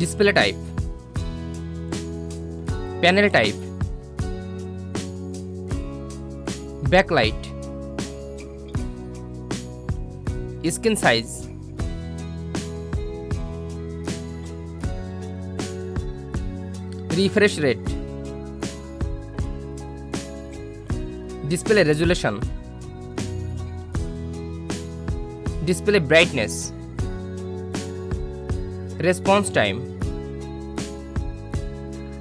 Display type, panel type, backlight, screen size, refresh rate, display resolution, display brightness, response time,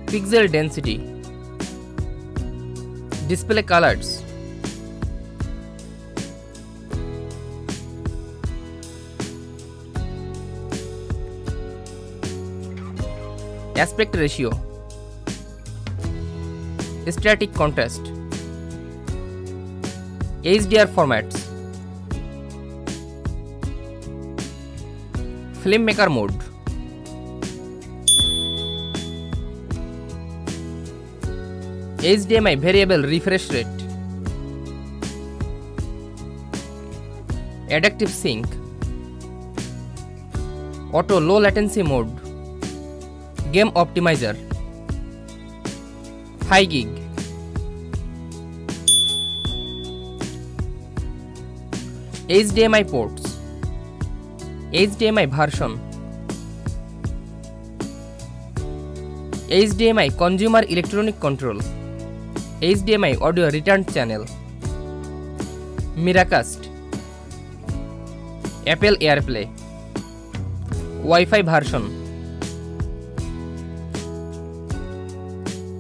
pixel density, display colors, aspect ratio, static contrast, HDR formats, filmmaker mode, HDMI variable refresh rate, adaptive sync, auto low latency mode, game optimizer, high gig, HDMI ports, HDMI version, HDMI consumer electronic control, HDMI audio return channel, Miracast, Apple AirPlay, Wi-Fi version,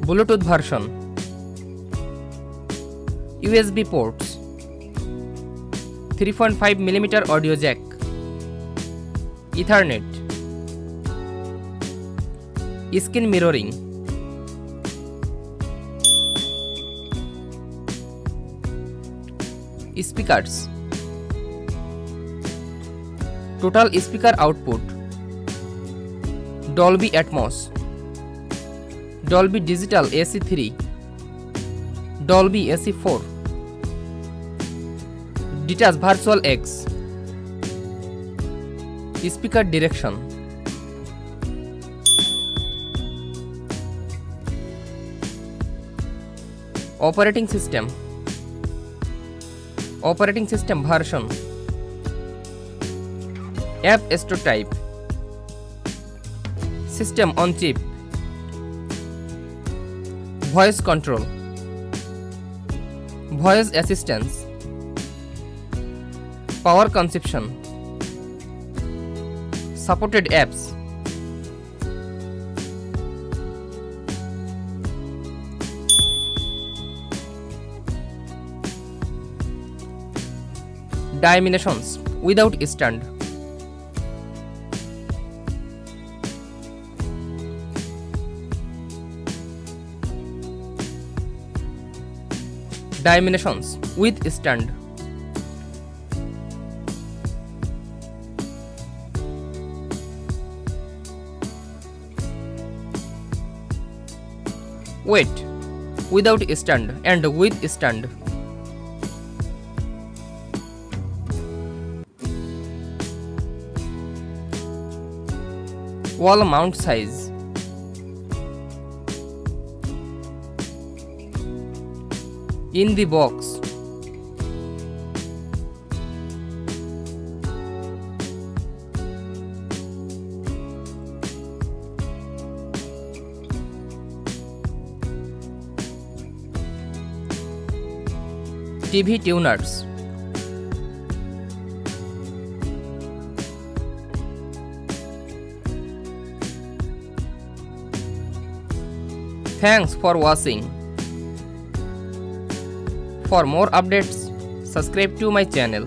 Bluetooth version, USB ports, 3.5mm audio jack, Ethernet, screen mirroring, speakers, total speaker output, Dolby Atmos, Dolby Digital AC3, Dolby AC4, Detach Virtual X, speaker direction, operating system version, app store type, system on chip, voice control, voice assistance, power consumption, supported apps, dimensions without stand, dimensions with stand, weight without stand and with stand, wall mount size, in the box, TV tuners, thanks for watching. For more updates, subscribe to my channel.